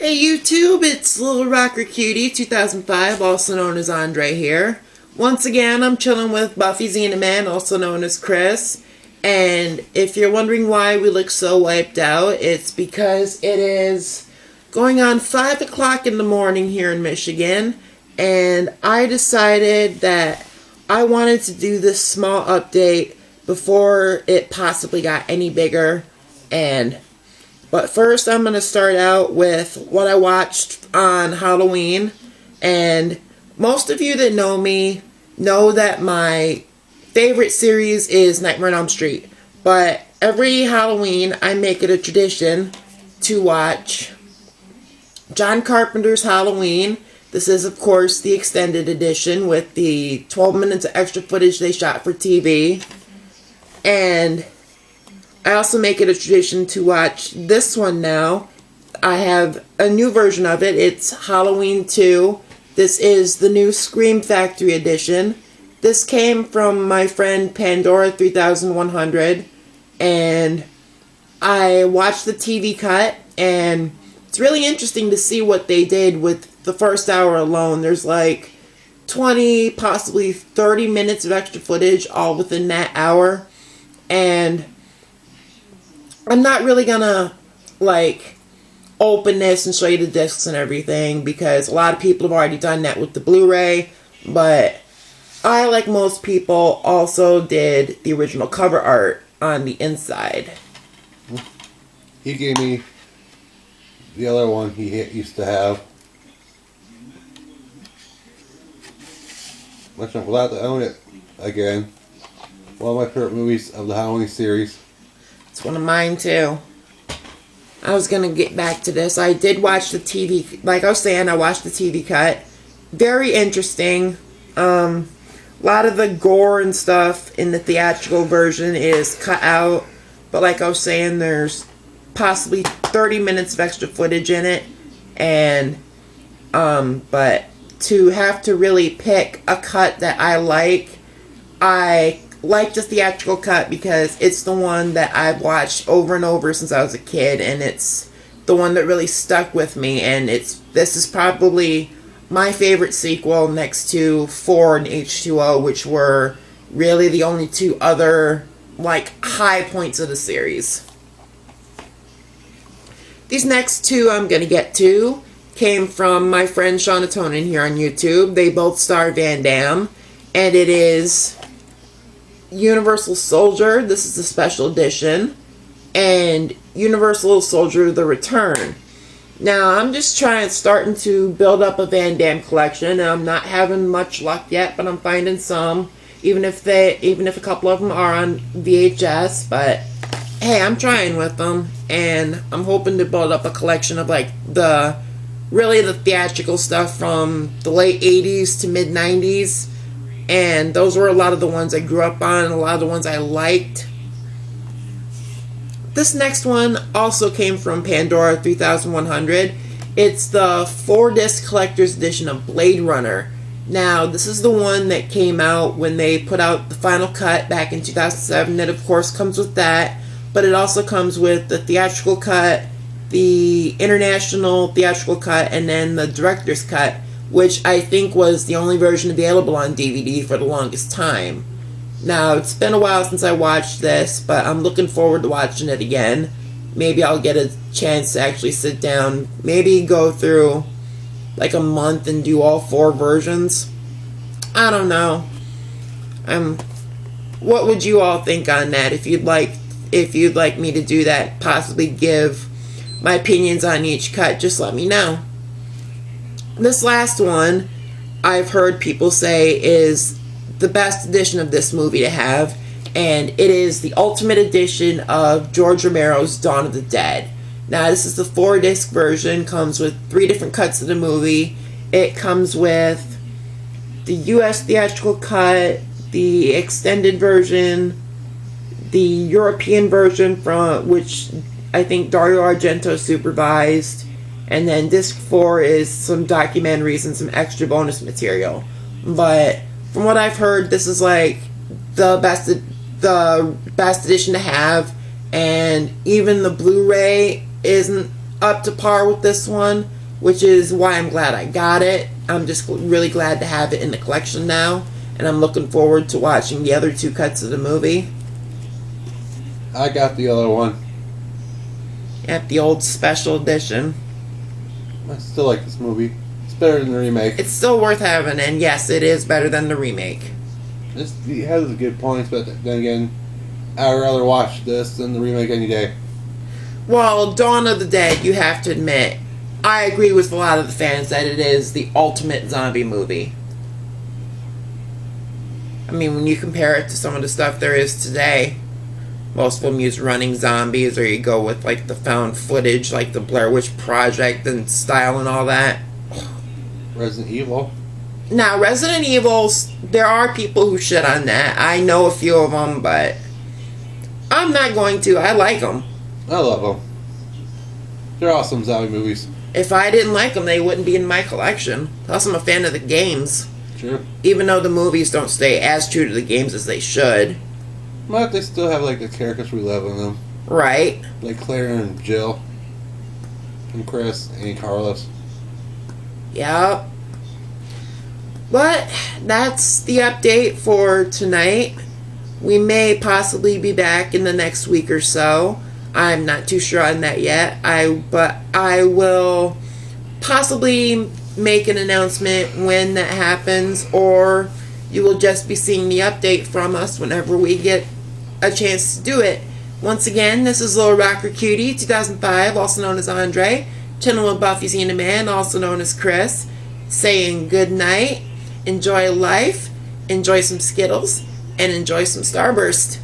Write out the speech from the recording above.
Hey YouTube, it's lilrockercutie2005, also known as Andre here. Once again, I'm chilling with Buffyxenaman, also known as Chris. And if you're wondering why we look so wiped out, it's because it is going on 5 o'clock in the morning here in Michigan. And I decided that I wanted to do this small update before it possibly got any bigger. But first, I'm going to start out with what I watched on Halloween. And most of you that know me know that my favorite series is Nightmare on Elm Street. But every Halloween, I make it a tradition to watch John Carpenter's Halloween. This is, of course, the extended edition with the 12 minutes of extra footage they shot for TV. And I also make it a tradition to watch this one now. I have a new version of it. It's Halloween 2. This is the new Scream Factory edition. This came from my friend Pandora3100. And I watched the TV cut. And it's really interesting to see what they did with the first hour alone. There's like 20, possibly 30 minutes of extra footage all within that hour. And I'm not really gonna, open this and show you the discs and everything, because a lot of people have already done that with the Blu-ray, but I, like most people, also did the original cover art on the inside. He gave me the other one he used to have. Much I'm glad to own it again. One of my favorite movies of the Halloween series. It's one of mine too. I was going to get back to this. I did watch the TV, like I was saying, I watched the TV cut. Very interesting. A lot of the gore and stuff in the theatrical version is cut out. But like I was saying, there's possibly 30 minutes of extra footage in it. And, but to have to really pick a cut that I like the theatrical cut because it's the one that I've watched over and over since I was a kid, and it's the one that really stuck with me, and this is probably my favorite sequel next to 4 and H2O, which were really the only two other high points of the series. These next two I'm going to get to came from my friend Seanatonin here on YouTube. They both star Van Damme, and it is Universal Soldier, this is a special edition, and Universal Soldier The Return. Now, I'm just starting to build up a Van Damme collection, and I'm not having much luck yet, but I'm finding some, even if a couple of them are on VHS, but hey, I'm trying with them, and I'm hoping to build up a collection of the theatrical stuff from the late 80s to mid 90s. And those were a lot of the ones I grew up on and a lot of the ones I liked. This next one also came from Pandora3100. It's the 4-disc collector's edition of Blade Runner. Now, this is the one that came out when they put out the final cut back in 2007. It, of course, comes with that. But it also comes with the theatrical cut, the international theatrical cut, and then the director's cut, which I think was the only version available on DVD for the longest time. Now, it's been a while since I watched this, but I'm looking forward to watching it again. Maybe I'll get a chance to actually sit down, maybe go through a month and do all 4 versions. I don't know. What would you all think on that? If you'd like me to do that, possibly give my opinions on each cut, just let me know. This last one, I've heard people say, is the best edition of this movie to have, and it is the Ultimate Edition of George Romero's Dawn of the Dead. Now, this is the 4-disc version, comes with 3 different cuts of the movie. It comes with the US theatrical cut, the extended version, the European version, from which I think Dario Argento supervised, and then disc 4 is some documentaries and some extra bonus material. But from what I've heard, this is the best edition to have, and even the Blu-ray isn't up to par with this one, which is why I'm glad I got it. I'm just really glad to have it in the collection now, and I'm looking forward to watching the other 2 cuts of the movie. I got the other one. At the old special edition. I still like this movie. It's better than the remake. It's still worth having, and yes, it is better than the remake. It has good points, but then again, I'd rather watch this than the remake any day. Well, Dawn of the Dead, you have to admit, I agree with a lot of the fans that it is the ultimate zombie movie. I mean, when you compare it to some of the stuff there is today, most of them use running zombies, or you go with like the found footage, like the Blair Witch Project and style and all that. Resident Evil. Now, Resident Evil, there are people who shit on that. I know a few of them, but I'm not going to. I like them. I love them. They're awesome zombie movies. If I didn't like them, they wouldn't be in my collection. Plus, I'm a fan of the games. Sure. Even though the movies don't stay as true to the games as they should. But they still have like the characters we love in them. Right. Like Claire and Jill. And Chris and Carlos. Yep. But that's the update for tonight. We may possibly be back in the next week or so. I'm not too sure on that yet. But I will possibly make an announcement when that happens, or you will just be seeing the update from us whenever we get a chance to do it. Once again, this is lilrockercutie2005, also known as Andre, channel with Buffyxenaman, also known as Chris, saying good night, enjoy life, enjoy some Skittles, and enjoy some Starburst.